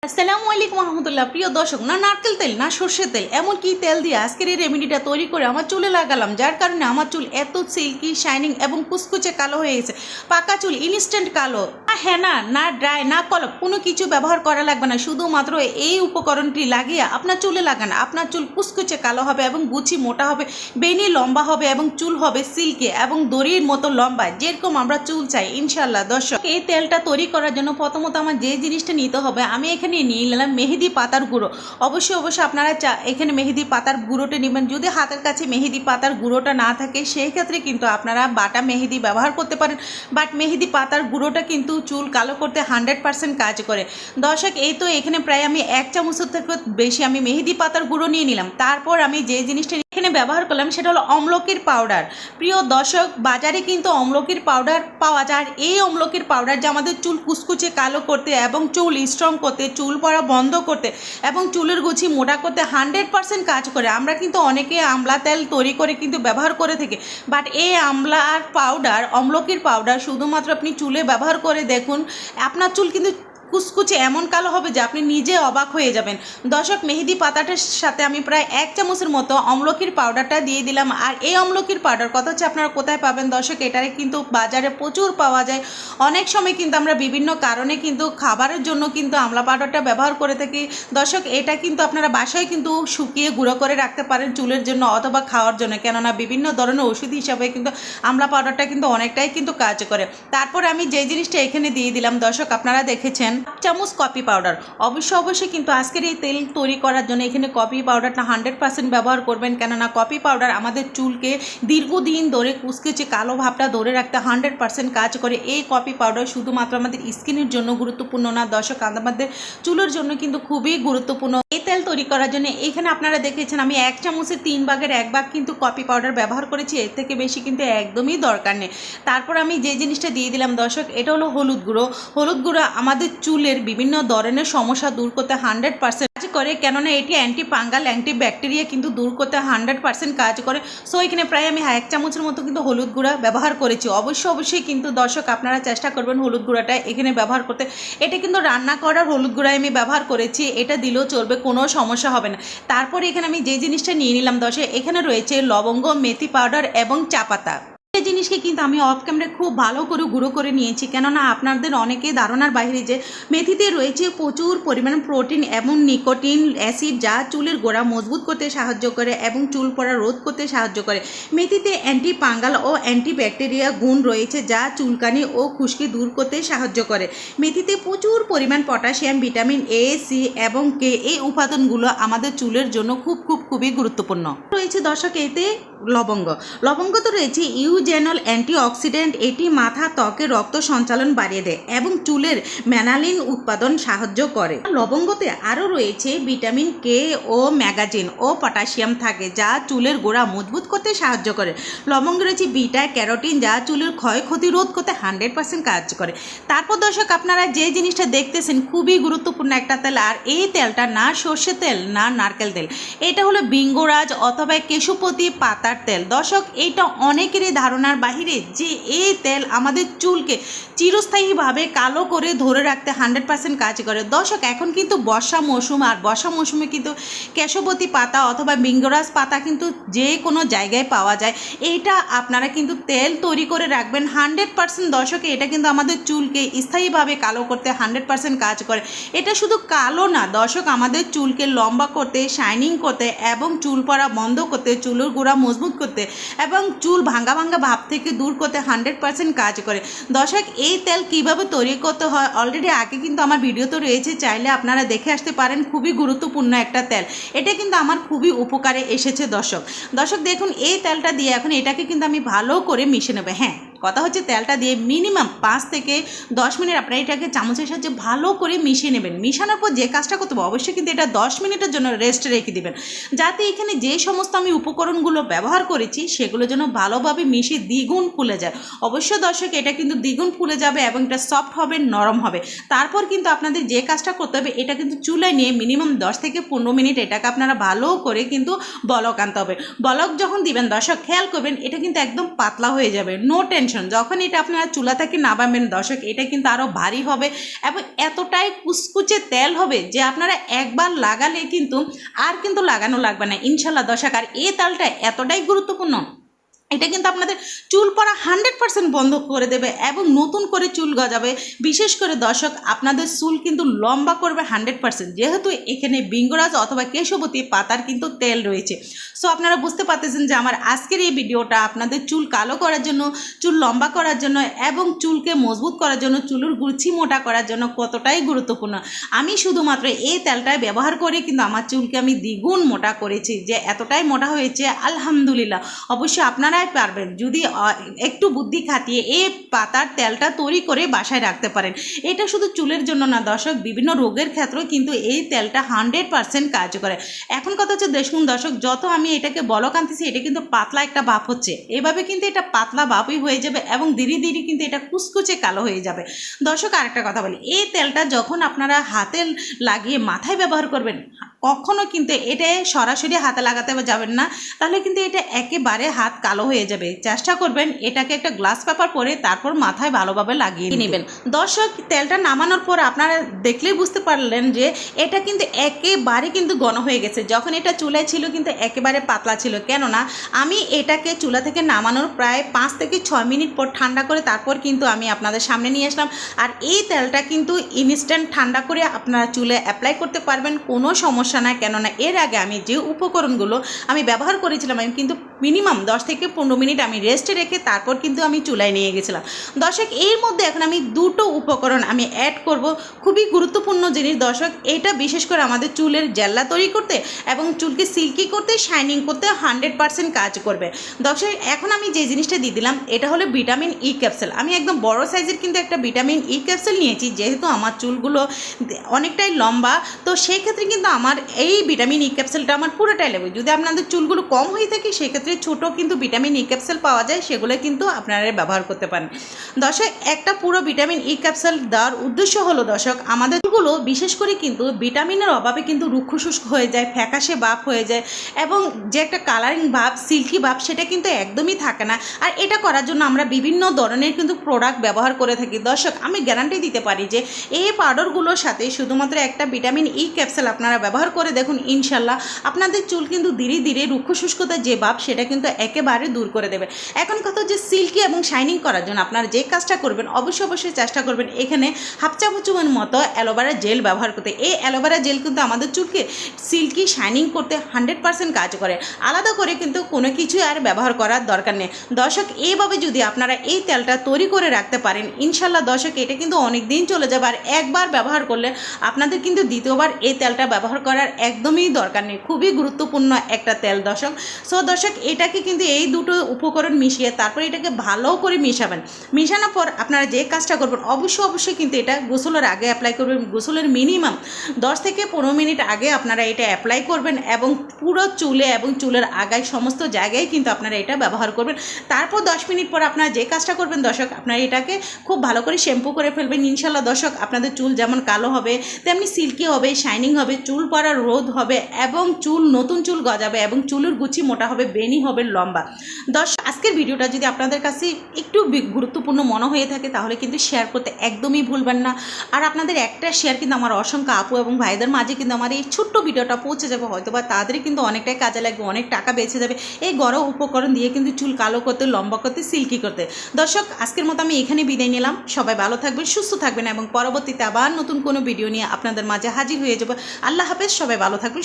আসসালামু আলাইকুম রহমতুল্লাহ। প্রিয় দর্শক, না নারকেল তেল না সর্ষের তেল, এমন কি তেল দিয়ে আজকের এই রেমেডিটা তৈরি করে আমার চুলে লাগালাম, যার কারণে আমার চুল এত সিল্কি শাইনিং এবং কুচকুচে কালো হয়ে গেছে। পাকা চুল ইনস্ট্যান্ট কালো, না হেনা না ড্রাই না কলপ, কোনো কিছু ব্যবহার করা লাগবে না। শুধুমাত্র এই উপকরণটি লাগিয়ে আপনার চুলে লাগান, আপনার চুল কুচকুচে কালো হবে এবং গুছি মোটা হবে, বেনি লম্বা হবে এবং চুল হবে সিল্কি এবং দড়ির মতো লম্বা, যেরকম আমরা চুল চাই ইনশাল্লাহ। দর্শক, এই তেলটা তৈরি করার জন্য প্রথমত আমার যে জিনিসটা নিতে হবে, আমি এখানে নিয়ে নিলাম মেহেদি পাতার গুঁড়ো। অবশ্যই আপনারা এখানে মেহেদি পাতার গুঁড়োটা নেবেন। যদি হাতের কাছে মেহেদি পাতার গুঁড়োটা না থাকে সেই ক্ষেত্রে কিন্তু আপনারা বাটা মেহেদি ব্যবহার করতে পারেন, বাট মেহেদি পাতার গুঁড়োটা কিন্তু চুল কালো করতে 100% কাজ করে। দর্শক, এই তো এখানে প্রায় আমি 1 চামচের থেকে বেশি আমি মেহেদি পাতার গুঁড়ো নিয়ে নিলাম। তারপর আমি যে জিনিসটা এখানে ব্যবহার করলাম সেটা হলো অমলকির পাউডার। প্রিয় দর্শক, বাজারে কিন্তু অমলকির পাউডার পাওয়া যায়। এই অমলকির পাউডার যে আমাদের চুল কুচকুচে কালো করতে এবং চুল স্ট্রং করতে, চুল পড়া বন্ধ করতে এবং চুলের গুছি মোটা করতে 100% কাজ করে। আমরা কিন্তু অনেকে আমলা তেল তৈরি করে কিন্তু ব্যবহার করে থাকি, বাট এই আমলার পাউডার, অমলকির পাউডার শুধুমাত্র আপনি চুলে ব্যবহার করে দেখুন, আপনার চুল কিন্তু কুচকুচে এমন কালো হবে যে আপনি নিজে অবাক হয়ে যাবেন। দর্শক, মেহেদি পাতাটার সাথে আমি প্রায় 1 চামচের মতো অমলকির পাউডারটা দিয়ে দিলাম। আর এই অমলকির পাউডার কথা হচ্ছে আপনারা কোথায় পাবেন দর্শক, এটারে কিন্তু বাজারে প্রচুর পাওয়া যায়। অনেক সময় কিন্তু আমরা বিভিন্ন কারণে কিন্তু খাবারের জন্য কিন্তু আমলা পাউডারটা ব্যবহার করে থাকি। দর্শক, এটা কিন্তু আপনারা বাসায় কিন্তু শুকিয়ে গুঁড়ো করে রাখতে পারেন চুলের জন্য অথবা খাওয়ার জন্য, কেননা বিভিন্ন ধরনের ওষুধ হিসাবে কিন্তু আমলা পাউডারটা কিন্তু অনেকটাই কিন্তু কাজ করে। তারপর আমি যে জিনিসটা এখানে দিয়ে দিলাম দর্শক, আপনারা দেখেছেন, চামচ কফি পাউডার। অবশ্যই কিন্তু আজকের এই তেল তৈরি করার জন্য এখানে কফি পাউডারটা 100% ব্যবহার করবেন, কেননা কফি পাউডার আমাদের চুলকে দীর্ঘদিন ধরে কুচকুচে কালো ভাবটা ধরে রাখতে 100% কাজ করে। এই কফি পাউডার শুধুমাত্র আমাদের স্কিনের জন্য গুরুত্বপূর্ণ না দর্শক, আমাদের চুলের জন্য কিন্তু খুবই গুরুত্বপূর্ণ। এই তেল তৈরি করার জন্য এখানে আপনারা দেখেছেন আমি 1 চামচের 3 ভাগের 1 ভাগ কিন্তু কফি পাউডার ব্যবহার করেছি, এর থেকে বেশি কিন্তু একদমই দরকার নেই। তারপর আমি যে জিনিসটা দিয়ে দিলাম দর্শক, এটা হলো হলুদ গুঁড়ো। হলুদ গুঁড়ো আমাদের চুলের বিভিন্ন ধরনের সমস্যা দূর করতে 100% কাজ করে, কেননা এটি অ্যান্টি ফাঙ্গাল অ্যান্টি ব্যাকটেরিয়া কিন্তু দূর করতে 100% কাজ করে। সো এখানে প্রায় আমি 1 চামচের মতো কিন্তু হলুদ গুঁড়া ব্যবহার করেছি। অবশ্যই কিন্তু দর্শক আপনারা চেষ্টা করবেন হলুদ গুঁড়াটা এখানে ব্যবহার করতে। এটা কিন্তু রান্না করার হলুদ গুঁড়াই আমি ব্যবহার করেছি, এটা দিলেও চলবে, কোনো সমস্যা হবে না। তারপরে এখানে আমি যে জিনিসটা নিয়ে নিলাম দর্শক, এখানে রয়েছে লবঙ্গ, মেথি পাউডার এবং চা পাতা। এই জিনিসকে কিন্তু আমি অফ ক্যামেরায় খুব ভালো করে গুঁড়ো করে নিয়েছি, কেননা আপনাদের অনেকেই ধারণার বাইরে যে মেথিতে রয়েছে প্রচুর পরিমাণ প্রোটিন এবং নিকোটিন অ্যাসিড, যা চুলের গোড়া মজবুত করতে সাহায্য করে এবং চুল পড়া রোধ করতে সাহায্য করে। মেথিতে অ্যান্টি ফাঙ্গাল ও অ্যান্টি ব্যাকটেরিয়া গুণ রয়েছে, যা চুলকানি ও খুশকি দূর করতে সাহায্য করে। মেথিতে প্রচুর পরিমাণ পটাশিয়াম, ভিটামিন এ, সি এবং কে, এই উপাদানগুলো আমাদের চুলের জন্য খুবই গুরুত্বপূর্ণ রয়েছে। দর্শক, এতে লবঙ্গ তো রয়েছে ইউজেনল অ্যান্টিঅক্সিডেন্ট, এটি মাথা ত্বকের রক্ত সঞ্চালন বাড়িয়ে দেয় এবং চুলের মেলানিন উৎপাদন সাহায্য করে। লবঙ্গতে আরও রয়েছে ভিটামিন কে ও ম্যাগাজিন ও পটাশিয়াম থাকে, যা চুলের গোড়া মজবুত করতে সাহায্য করে। লবঙ্গে রয়েছে বিটা ক্যারোটিন, যা চুলের ক্ষয়ক্ষতি রোধ করতে 100% কাজ করে। তারপর দর্শক, আপনারা যে জিনিসটা দেখতেছেন খুবই গুরুত্বপূর্ণ একটা তেল, আর এই তেলটা না সর্ষে তেল না নারকেল তেল, এটা হলো বিঙ্গরাজ অথবা কেশুপতি পাতার তেল। দর্শক, এইটা অনেকেরই ধারণার বাহিরে যে এই তেল আমাদের চুলকে চিরস্থায়ীভাবে কালো করে ধরে রাখতে 100% কাজ করে। দর্শক, এখন কিন্তু বর্ষা মৌসুম, আর বর্ষা মৌসুমে কিন্তু কেশবতী পাতা অথবা বিঙ্গরাজ পাতা কিন্তু যে কোনো জায়গায় পাওয়া যায়। এইটা আপনারা কিন্তু তেল তৈরি করে রাখবেন 100%। দর্শকে এটা কিন্তু আমাদের চুলকে স্থায়ীভাবে কালো করতে 100% কাজ করে। এটা শুধু কালো না দর্শক, আমাদের চুলকে লম্বা করতে, শাইনিং করতে এবং চুল পড়া বন্ধ করতে, চুলের গোড়া মজবুত করতে এবং চুল ভাঙ্গা ভাব থেকে দূর করতে 100% কাজ করে। দর্শক, এই তেল কিভাবে তৈরি করতে হয় অলরেডি আগে কিন্তু আমার ভিডিও তো রয়েছে, চাইলে আপনারা দেখে আসতে পারেন। খুবই গুরুত্বপূর্ণ একটা তেল, এটা কিন্তু আমার খুবই উপকারে এসেছে। দর্শক দেখুন, এই তেলটা দিয়ে এখন এটাকে কিন্তু আমি ভালো করে মিশে নেব। হ্যাঁ, কথা হচ্ছে তেলটা দিয়ে মিনিমাম 5 থেকে 10 মিনিট আপনারা এটাকে চামচের সাহায্যে ভালো করে মিশিয়ে নেবেন। মিশানোর পর যে কাজটা করতে হবে, অবশ্যই কিন্তু এটা 10 মিনিটের জন্য রেস্টে রেখে দেবেন, যাতে এখানে যে সমস্ত আমি উপকরণগুলো ব্যবহার করেছি সেগুলো যেন ভালোভাবে মিশে দ্বিগুণ ফুলে যায়। অবশ্যই দর্শক, এটা কিন্তু দ্বিগুণ ফুলে যাবে এবং এটা সফট হবে, নরম হবে। তারপর কিন্তু আপনাদের যে কাজটা করতে হবে, এটা কিন্তু চুলায় নিয়ে মিনিমাম 10 থেকে 15 মিনিট এটাকে আপনারা ভালো করে কিন্তু বলক আনতে হবে। বলক যখন দিবেন দর্শক, খেয়াল করবেন এটা কিন্তু একদম পাতলা হয়ে যাবে, নো টেনশন। টেনশন, যখন এটা আপনারা চুলা থেকে নামাবেন দর্শক এটা কিন্তু আরও ভারী হবে এবং এতটাই কুচকুচে তেল হবে যে আপনারা একবার লাগালে কিন্তু আর কিন্তু লাগানো লাগবে না ইনশাল্লাহ দর্শক। আর এই তেলটা এতটাই গুরুত্বপূর্ণ, এটা কিন্তু আপনাদের চুল পড়া 100% বন্ধ করে দেবে এবং নতুন করে চুল গজাবে। বিশেষ করে দর্শক আপনাদের চুল কিন্তু লম্বা করবে 100%, যেহেতু এখানে বিঙ্গরাজ অথবা কেশবতী পাতার কিন্তু তেল রয়েছে। সো আপনারা বুঝতে পারতেছেন যে আমার আজকের এই ভিডিওটা আপনাদের চুল কালো করার জন্য, চুল লম্বা করার জন্য এবং চুলকে মজবুত করার জন্য, চুলের গুছি মোটা করার জন্য কতটাই গুরুত্বপূর্ণ। আমি শুধুমাত্র এই তেলটাই ব্যবহার করে কিন্তু আমার চুলকে আমি দ্বিগুণ মোটা করেছি, যে এতটাই মোটা হয়েছে আলহামদুলিল্লাহ। অবশ্যই আপনারাই পারবেন যদি একটু বুদ্ধি খাটিয়ে এই পাতার তেলটা তৈরি করে বাসায় রাখতে পারেন। এটা শুধু চুলের জন্য না দর্শক, বিভিন্ন রোগের ক্ষেত্রেও কিন্তু এই তেলটা 100% কাজ করে। এখন কথা হচ্ছে দেখুন দর্শক, যত আমি এটাকে বলক আনতেছি এটা কিন্তু পাতলা একটা ভাব হচ্ছে, এভাবে কিন্তু এটা পাতলা ভাবই হয়ে যাবে এবং ধীরে ধীরে কিন্তু এটা কুচকুচে কালো হয়ে যাবে। দর্শক আরেকটা কথা বলি, এই তেলটা যখন আপনারা হাতে লাগিয়ে মাথায় ব্যবহার করবেন কখনো কিন্তু এটা সরাসরি হাতে লাগাতে যাবেন না, তাহলে কিন্তু এটা একেবারে হাত কালো হয়ে যাবে। চেষ্টা করবেন এটাকে একটা গ্লাস পেপার পরে তারপর মাথায় ভালোভাবে লাগিয়ে নেবেন। দর্শক তেলটা নামানোর পর আপনারা দেখলেই বুঝতে পারলেন যে এটা কিন্তু একেবারে কিন্তু ঘন হয়ে গেছে। যখন এটা চুলায় ছিল কিন্তু একেবারে পাতলা ছিল, কেননা আমি এটাকে চুলা থেকে নামানোর প্রায় 5 থেকে 6 মিনিট পর ঠান্ডা করে তারপর কিন্তু আমি আপনাদের সামনে নিয়ে আসলাম। আর এই তেলটা কিন্তু ইনস্ট্যান্ট ঠান্ডা করে আপনারা চুলে অ্যাপ্লাই করতে পারবেন, কোনো সমস্যা না। কেননা এর আগে আমি যে উপকরণগুলো আমি ব্যবহার করেছিলাম আমি কিন্তু মিনিমাম 10 থেকে 15 মিনিট আমি রেস্টে রেখে তারপর কিন্তু আমি চুলায় নিয়ে গেছিলাম। দর্শক এর মধ্যে এখন আমি দুটো উপকরণ আমি অ্যাড করব, খুবই গুরুত্বপূর্ণ জিনিস দর্শক। এটা বিশেষ করে আমাদের চুলের জেল্লা তৈরি করতে এবং চুলকে সিল্কি করতে, শাইনিং করতে 100% কাজ করবে। দর্শক এখন আমি যে জিনিসটা দিয়ে দিলাম এটা হলো ভিটামিন ই ক্যাপসুল। আমি একদম বড় সাইজের কিন্তু একটা ভিটামিন ই ক্যাপসুল নিয়েছি, যেহেতু আমার চুলগুলো অনেকটাই লম্বা, তো সেই ক্ষেত্রে কিন্তু আমার এই ভিটামিন ই ক্যাপসুলটা আমার পুরোটাই লাগবে। যদি আপনাদের চুলগুলো কম হয়ে থাকে সেক্ষেত্রে ছোটো কিন্তু ভিটামিন ই ক্যাপসুল পাওয়া যায়, সেগুলো কিন্তু আপনারা ব্যবহার করতে পারেন। দর্শক একটা পুরো ভিটামিন ই ক্যাপসুল দেওয়ার উদ্দেশ্য হলো দর্শক আমাদের চুলগুলো বিশেষ করে কিন্তু ভিটামিনের অভাবে কিন্তু রুক্ষ শুষ্ক হয়ে যায়, ফ্যাকাশে ভাব হয়ে যায় এবং যে একটা কালারিং ভাব, সিল্কি ভাব সেটা কিন্তু একদমই থাকে না। আর এটা করার জন্য আমরা বিভিন্ন ধরনের কিন্তু প্রোডাক্ট ব্যবহার করে থাকি। দর্শক আমি গ্যারান্টি দিতে পারি যে এই পাউডারগুলোর সাথে শুধুমাত্র একটা ভিটামিন ই ক্যাপসুল আপনারা ব্যবহার করে দেখুন, ইনশাল্লাহ আপনাদের চুল কিন্তু ধীরে ধীরে রুক্ষ শুষ্কতার যে ভাব সেটা কিন্তু একেবারে দূর করে দেবে। এখন কথা যে সিল্কি এবং শাইনিং করার জন্য আপনারা যে কাজটা করবেন অবশ্যই চেষ্টা করবেন এখানে হাফ চামচের মতো অ্যালোভেরা জেল ব্যবহার করতে। এই অ্যালোভেরা জেল কিন্তু আমাদের চুলকে সিল্কি শাইনিং করতে 100% কাজ করে, আলাদা করে কিন্তু কোনো কিছু আর ব্যবহার করার দরকার নেই। দর্শক এইভাবে যদি আপনারা এই তেলটা তৈরি করে রাখতে পারেন ইনশাল্লাহ দর্শক এটা কিন্তু অনেক দিন চলে যাবে। আর একবার ব্যবহার করলে আপনাদের কিন্তু দ্বিতীয়বার এই তেলটা ব্যবহার করার একদমই দরকার নেই। খুবই গুরুত্বপূর্ণ একটা তেল দর্শক। সো দর্শক এটাকে কিন্তু এই দুটো উপকরণ মিশিয়ে তারপরে এটাকে ভালো করে মিশাবেন। মিশানোর পর আপনারা যে কাজটা করবেন অবশ্যই কিন্তু এটা গোসলের আগে অ্যাপ্লাই করবেন। গোসলের মিনিমাম 10 থেকে 15 মিনিট আগে আপনারা এটা অ্যাপ্লাই করবেন এবং পুরো চুলে এবং চুলের আগায় সমস্ত জায়গায় কিন্তু আপনারা এটা ব্যবহার করবেন। তারপর 10 মিনিট পর আপনারা যে কাজটা করবেন দর্শক আপনারা এটাকে খুব ভালো করে শ্যাম্পু করে ফেলবেন। ইনশাল্লাহ দর্শক আপনাদের চুল যেমন কালো হবে তেমনি সিল্কি হবে, শাইনিং হবে, চুল পড়া রোধ হবে এবং নতুন চুল গজাবে এবং চুলের গুছি মোটা হবে, বেনি হবে লম্বা। দর্শক আজকের ভিডিওটা যদি আপনাদের কাছে একটু গুরুত্বপূর্ণ মনে হয়ে থাকে তাহলে কিন্তু শেয়ার করতে একদমই ভুলবেন না। আর আপনাদের একটা শেয়ার কিন্তু আমার অসংখ্য আপু এবং ভাইদের মাঝে কিন্তু আমার এই ছোট্ট ভিডিওটা পৌঁছে যাবে, হয়তো বা তাদেরই কিন্তু অনেকটাই কাজে লাগবে, অনেক টাকা বেঁচে যাবে এই গড় উপকরণ দিয়ে কিন্তু চুল কালো করতে, লম্বা করতে, সিল্কি করতে। দর্শক আজকের মতো আমি এখানে বিদায় নিলাম। সবাই ভালো থাকবেন, সুস্থ থাকবেন এবং পরবর্তীতে আবার নতুন কোনো ভিডিও নিয়ে আপনাদের মাঝে হাজির হয়ে যাবো। আল্লাহ হাফেজ, সবাই ভালো থাকবেন।